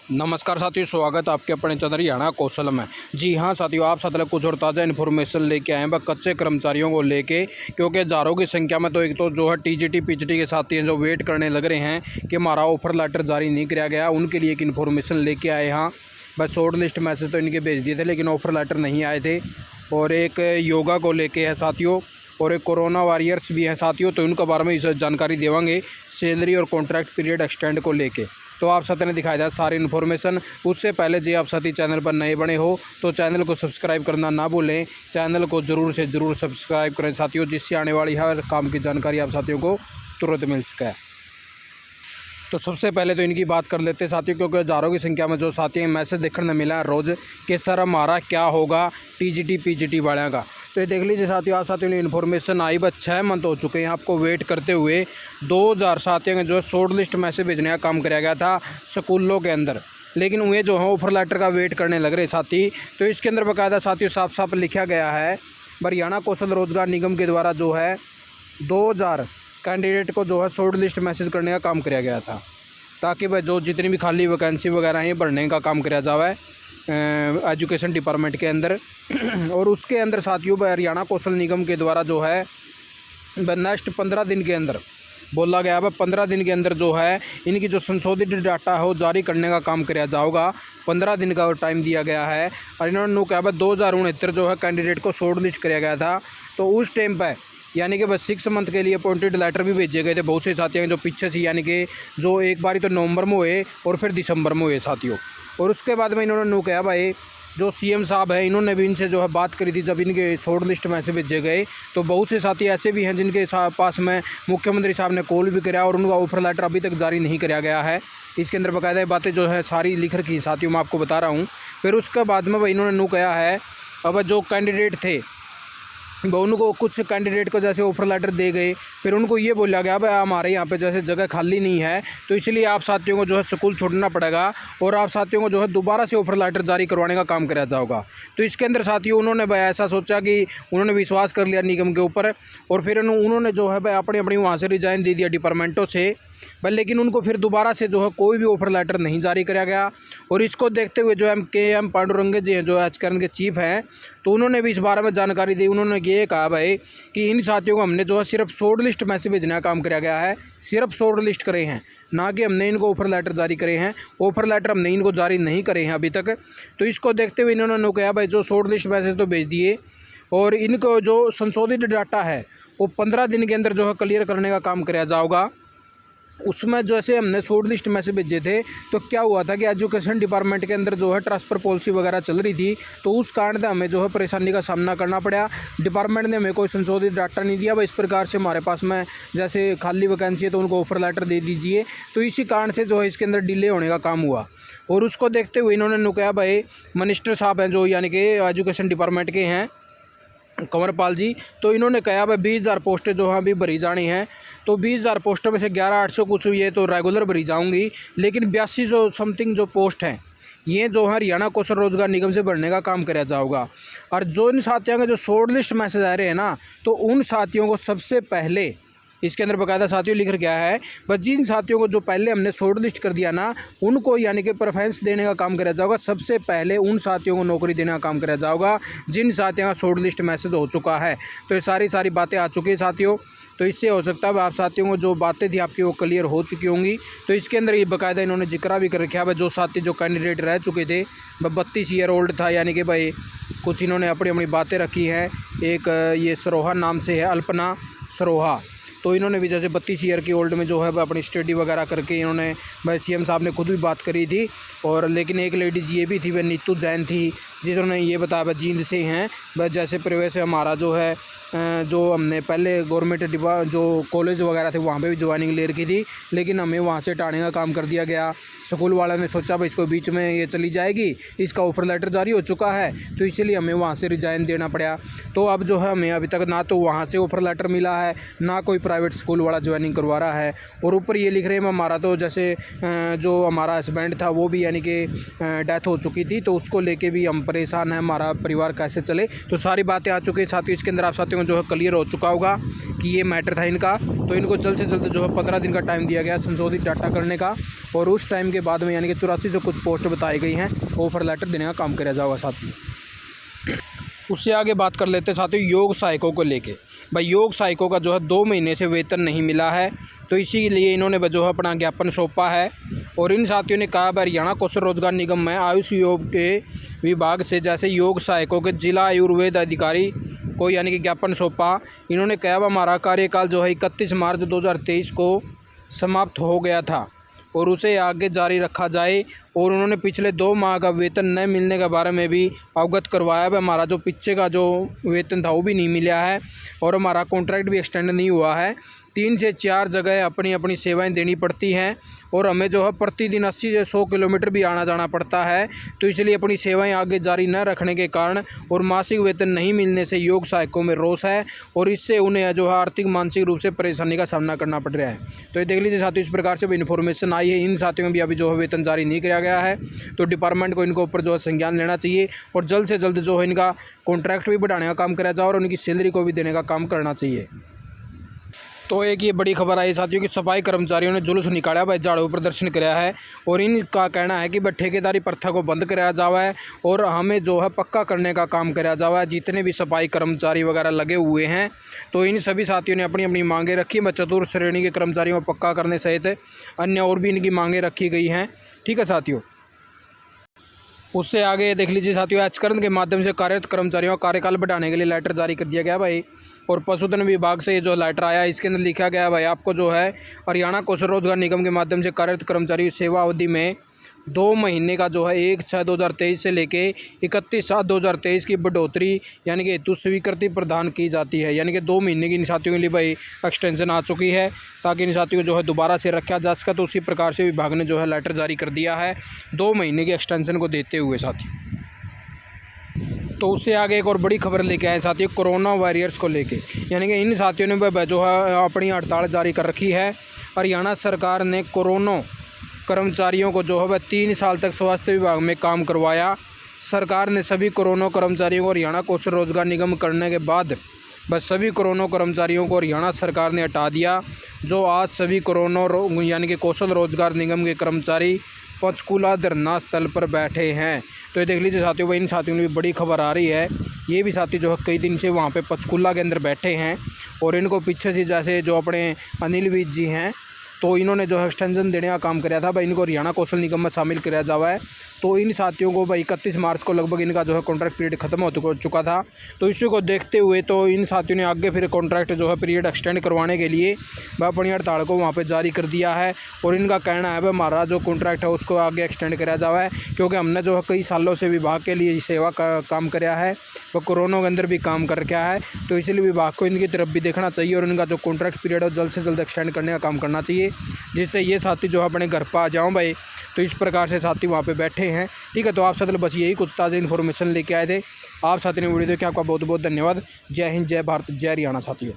नमस्कार साथियों, स्वागत है आपके अपने चैनल हरियाणा कौशल में। जी हाँ साथियों, आप साथ कुछ और ताज़ा इन्फॉर्मेशन लेके आए हैं बस कच्चे कर्मचारियों को लेके, क्योंकि हज़ारों की संख्या में तो एक तो जो है टीजीटी पीजीटी के साथी हैं जो वेट करने लग रहे हैं कि हमारा ऑफर लेटर जारी नहीं किया गया, उनके लिए एक इन्फॉर्मेशन लेके आए। हाँ बस शॉर्ट लिस्ट मैसेज तो इनके भेज दिए थे लेकिन ऑफर लेटर नहीं आए थे। और एक योगा को लेके है साथियों, और एक कोरोना वॉरियर्स भी हैं साथियों, तो उनके बारे में इस जानकारी देवांगे सैलरी और कॉन्ट्रैक्ट पीरियड एक्सटेंड को लेके। तो आप साथ ने दिखाया था सारी इन्फॉर्मेशन। उससे पहले जी आप साथी चैनल पर नए बने हो तो चैनल को सब्सक्राइब करना ना भूलें, चैनल को ज़रूर से ज़रूर सब्सक्राइब करें साथियों, जिससे आने वाली हर काम की जानकारी आप साथियों को तुरंत मिल सके। तो सबसे पहले तो इनकी बात कर लेते हैं साथियों, क्योंकि हज़ारों की संख्या में जो साथी मैसेज देखने मिला है रोज़ कि सर हमारा क्या होगा टीजीटी पीजीटी वाले का। तो ये देख लीजिए साथियों, आप साथियों ने इन्फॉर्मेशन आई बस 6 मंथ हो चुके हैं आपको वेट करते हुए। 2000 साथियों के जो शॉर्ट लिस्ट मैसेज भेजने का काम कराया गया था स्कूलों के अंदर, लेकिन वे जो है ऑफर लेटर का वेट करने लग रहे साथी। तो इसके अंदर बाकायदा साथियों साफ साफ लिखा गया है, हरियाणा कौशल रोजगार निगम के द्वारा जो है 2000 कैंडिडेट को जो है शॉर्ट लिस्ट मैसेज करने का काम कराया गया था, ताकि भाई जो जितनी भी खाली वैकेंसी वगैरह हैं भरने का काम कराया जाए एजुकेशन डिपार्टमेंट के अंदर। और उसके अंदर साथियों हरियाणा कौशल निगम के द्वारा जो है नेक्स्ट 15 दिन के अंदर बोला गया है, 15 दिन के अंदर जो है इनकी जो संशोधित डाटा है वो जारी करने का काम कराया जाएगा। 15 दिन का टाइम दिया गया है। और इन्होंने कहा 2069 जो है कैंडिडेट को शॉर्ट लिस्ट कराया गया था, तो उस टाइम पर यानी कि बस 6 मंथ के लिए अपॉइंटेड लेटर भी भेजे गए थे बहुत से साथियों जो पीछे से, यानी कि जो एक बारी तो नवंबर में हुए और फिर दिसंबर में हुए साथियों। और उसके बाद में इन्होंने कहा भाई जो सीएम साहब है इन्होंने भी इनसे जो है बात करी थी जब इनके शॉर्ट लिस्ट में से भेजे गए। तो बहुत से साथी ऐसे भी हैं जिनके पास में मुख्यमंत्री साहब ने कॉल भी कराया और उनका ऑफर लेटर अभी तक जारी नहीं कराया गया है। इसके अंदर बाकायदा बातें जो है सारी लिख रखी साथियों, मैं आपको बता रहा हूँ। फिर उसके बाद में भाई इन्होंने कहा है अब जो कैंडिडेट थे वो उनको कुछ कैंडिडेट को जैसे ऑफर लेटर दे गए, फिर उनको ये बोला गया भाई हमारे यहाँ पे जैसे जगह खाली नहीं है तो इसलिए आप साथियों को जो है स्कूल छोड़ना पड़ेगा और आप साथियों को जो है दोबारा से ऑफर लेटर जारी करवाने का काम कराया जाएगा। तो इसके अंदर साथियों उन्होंने भाई ऐसा सोचा कि उन्होंने विश्वास कर लिया निगम के ऊपर, और फिर उन्होंने जो है भाई अपनी वहाँ से रिजाइन दे दिया डिपार्टमेंटों से भाई, लेकिन उनको फिर दोबारा से जो है कोई भी ऑफर लेटर नहीं जारी कराया गया। और इसको देखते हुए जो एम पांडुरंगे जी हैं जो एचकरण के चीफ हैं, तो उन्होंने भी इस बारे में जानकारी दी। उन्होंने ये कहा भाई कि इन साथियों को हमने जो है सिर्फ शॉर्ट लिस्ट मैसेज भेजने का काम कराया गया है, सिर्फ शॉर्ट लिस्ट करे हैं, ना कि हमने इनको ऑफर लेटर जारी करे हैं। ऑफर लेटर हमने इनको जारी नहीं करे हैं अभी तक। तो इसको देखते हुए इन्होंने कहा भाई जो शॉर्ट लिस्ट मैसेज तो भेज दिए और इनको जो संशोधित डाटा है वो 15 दिन के अंदर जो है क्लियर करने का काम कराया जाएगा। उसमें जैसे हमने शॉर्ट लिस्ट मैसेज भेजे थे तो क्या हुआ था कि एजुकेशन डिपार्टमेंट के अंदर जो है ट्रांसफ़र पॉलिसी वगैरह चल रही थी, तो उस कारण से हमें जो है परेशानी का सामना करना पड़ा। डिपार्टमेंट ने हमें कोई संशोधित डाटा नहीं दिया भाई, इस प्रकार से हमारे पास में जैसे खाली वैकेंसी है तो उनको ऑफर लेटर दे दीजिए। तो इसी कारण से जो है इसके अंदर डिले होने का काम हुआ। और उसको देखते हुए इन्होंने कहा भाई मिनिस्टर साहब हैं जो यानी कि एजुकेशन डिपार्टमेंट के हैं कंवरपाल जी, तो इन्होंने कहा भाई 20,000 पोस्टें जो हैं अभी भरी जानी हैं। तो 20,000 पोस्टों में से 11,800 कुछ ये तो रेगुलर भरी जाऊंगी, लेकिन 82 जो समथिंग जो पोस्ट हैं ये जो है हरियाणा कौशल रोजगार निगम से भरने का काम कराया जाएगा। और जो इन साथियों के जो शॉर्ट लिस्ट मैसेज आ रहे हैं ना, तो उन साथियों को सबसे पहले इसके अंदर बाकायदा साथियों लिख गया है बस जिन साथियों को जो पहले हमने शॉर्ट लिस्ट कर दिया ना उनको यानी कि प्रेफरेंस देने का काम कराया जाएगा। सबसे पहले उन साथियों को नौकरी देने का काम कराया जाएगा जिन साथियों का शॉर्ट लिस्ट मैसेज हो चुका है। तो ये सारी बातें आ चुकी है साथियों। तो इससे हो सकता है आप साथियों को जो बातें थी आपकी वो क्लियर हो चुकी होंगी। तो इसके अंदर ये बाकायदा इन्होंने जिक्र भी कर रखा है जो साथी जो कैंडिडेट रह चुके थे 32 ईयर ओल्ड था, यानी कि भाई कुछ इन्होंने अपनी बातें रखी हैं। एक ये सरोहा नाम से है, अल्पना सरोहा, तो इन्होंने भी जैसे 32 ईयर की ओल्ड में जो है अपनी स्टडी वगैरह करके इन्होंने भाई सीएम साहब ने खुद भी बात करी थी। और लेकिन एक लेडीज़ ये भी थी वह नीतू जैन थी जिन्होंने ये बताया भाई जींद से हैं बस जैसे प्रवेश हमारा जो है जो हमने पहले गवर्नमेंट जो कॉलेज वगैरह थे वहाँ पे भी ज्वाइनिंग ले रखी थी, लेकिन हमें वहाँ से हटाने का काम कर दिया गया। स्कूल वालों ने सोचा भाई इसको बीच में ये चली जाएगी, इसका ऑफर लेटर जारी हो चुका है, तो इसीलिए हमें वहाँ से रिजाइन देना पड़ा। तो अब जो है हमें अभी तक ना तो वहाँ से ऑफर लेटर मिला है, ना कोई प्राइवेट स्कूल वाला ज्वाइनिंग करवा रहा है। और ऊपर ये लिख रहे हैं हमारा तो जैसे जो हमारा हस्बैंड था वो भी यानी कि डेथ हो चुकी थी, तो उसको लेके भी हम परेशान हैं, हमारा परिवार कैसे चले। तो सारी बातें आ चुकी है साथियों, इसके अंदर आप साथियों को जो है क्लियर हो चुका होगा कि ये मैटर था इनका। तो इनको जल्द से जल्द जो है 15 दिन का टाइम दिया गया संशोधित डाटा करने का, और उस टाइम के बाद में यानी कि 84 से कुछ पोस्ट बताई गई हैं, ऑफर लेटर देने का काम किया जाएगा साथियों। उससे आगे बात कर लेते हैं साथियों योग सहायकों को लेके। भाई योग सहायकों का जो है 2 महीने से वेतन नहीं मिला है, तो इसीलिए इन्होंने जो है अपना ज्ञापन सौंपा है। और इन साथियों ने कहा हरियाणा कौशल रोजगार निगम में आयुष योग के विभाग से जैसे योग सहायकों के जिला आयुर्वेद अधिकारी को यानी कि ज्ञापन सौंपा। इन्होंने कहा हमारा कार्यकाल जो है 31 मार्च 2023 को समाप्त हो गया था और उसे आगे जारी रखा जाए। और उन्होंने पिछले 2 माह का वेतन न मिलने के बारे में भी अवगत करवाया है। हमारा जो पीछे का जो वेतन था वो भी नहीं मिला है और हमारा कॉन्ट्रैक्ट भी एक्सटेंड नहीं हुआ है। 3 से 4 जगह अपनी अपनी सेवाएं देनी पड़ती हैं और हमें जो है प्रतिदिन 80 से 100 किलोमीटर भी आना जाना पड़ता है। तो इसलिए अपनी सेवाएं आगे जारी न रखने के कारण और मासिक वेतन नहीं मिलने से योग सहायकों में रोष है और इससे उन्हें जो है आर्थिक मानसिक रूप से परेशानी का सामना करना पड़ रहा है। तो ये देख लीजिए साथियों, इस प्रकार से भी इन्फॉर्मेशन आई है। इन साथियों में भी अभी जो है वेतन जारी नहीं किया गया है, तो डिपार्टमेंट को इनको ऊपर जो है संज्ञान लेना चाहिए और जल्द से जल्द जो है इनका कॉन्ट्रैक्ट भी बढ़ाने का काम करा जाए और उनकी सैलरी को भी देने का काम करना चाहिए। तो एक ये बड़ी खबर आई साथियों कि सफाई कर्मचारियों ने जुलूस निकाला भाई, झाड़ू प्रदर्शन कराया है और इनका कहना है कि भाई ठेकेदारी प्रथा को बंद कराया जावा है और हमें जो है पक्का करने का काम कराया जावा है। जितने भी सफाई कर्मचारी वगैरह लगे हुए हैं, तो इन सभी साथियों ने अपनी अपनी मांगें रखी। मैं चतुर्थ श्रेणी के कर्मचारियों को पक्का करने सहित अन्य और भी इनकी मांगें रखी गई हैं। ठीक है साथियों, उससे आगे देख लीजिए साथियों, एचकरण के माध्यम से कार्यरत कर्मचारियों का कार्यकाल बढ़ाने के लिए लेटर जारी कर दिया गया भाई। और पशुधन विभाग से ये जो लेटर आया इसके अंदर लिखा गया है भाई, आपको जो है हरियाणा कौशल रोजगार निगम के माध्यम से कार्यरत कर्मचारी सेवा अवधि में 2 महीने का जो है 1/6/2023 से लेके 31/7/2023 की बढ़ोतरी यानी कि हेतु स्वीकृति प्रदान की जाती है। यानी कि 2 महीने की इन साथियों के लिए भाई एक्सटेंशन आ चुकी है ताकि इन साथियों को जो है दोबारा से रखा जा सके। तो उसी प्रकार से विभाग ने जो है लेटर जारी कर दिया है 2 महीने की एक्सटेंशन को देते हुए साथियों। तो उससे आगे एक और बड़ी खबर लेके आए साथियों कोरोना वॉरियर्स को लेके, यानी कि इन साथियों ने जो है अपनी हड़ताल जारी कर रखी है। हरियाणा सरकार ने कोरोना कर्मचारियों को जो है 3 साल तक स्वास्थ्य विभाग में काम करवाया। सरकार ने सभी कोरोना कर्मचारियों को हरियाणा कौशल रोजगार निगम करने के बाद बस सभी कोरोना कर्मचारियों को हरियाणा सरकार ने हटा दिया। जो आज सभी कोरोना यानी कि कौशल रोजगार निगम के कर्मचारी पंचकूला धरना स्थल पर बैठे हैं। तो ये देख लीजिए साथियों, भाई इन साथियों में भी बड़ी खबर आ रही है। ये भी साथी जो है कई दिन से वहाँ पे पंचकूला के अंदर बैठे हैं और इनको पीछे से जैसे जो अपने अनिल विज जी हैं, तो इन्होंने जो है एक्सटेंशन देने का काम कराया था भाई, इनको हरियाणा कौशल निगम में शामिल किया जावा है। तो इन साथियों को भाई 31 मार्च को लगभग इनका जो है कॉन्ट्रैक्ट पीरियड खत्म हो चुका था। तो इश्यू को देखते हुए तो इन साथियों ने आगे फिर कॉन्ट्रैक्ट जो है पीरियड एक्सटेंड करवाने के लिए वह अपनी हड़ताल को वहाँ पे जारी कर दिया है। और इनका कहना है भाई हमारा जो कॉन्ट्रैक्ट है उसको आगे एक्सटेंड कराया जावा है, क्योंकि हमने जो है कई सालों से विभाग के लिए सेवा का काम कराया है, वह कोरोना के अंदर भी काम कर रखा है। तो इसलिए विभाग को इनकी तरफ भी देखना चाहिए और इनका जो कॉन्ट्रैक्ट पीरियड है जल्द से जल्द एक्सटेंड करने का काम करना चाहिए, जिससे ये साथी जो है अपने घर पर आ जाऊँ भाई। तो इस प्रकार से साथी वहाँ पे बैठे हैं। ठीक है, तो आप साथ बस यही कुछ ताज़ा इन्फॉर्मेशन लेके आए थे। आप साथी ने वीडियो देखे, आपका बहुत बहुत धन्यवाद। जय हिंद, जय भारत, जय हरियाणा साथियों।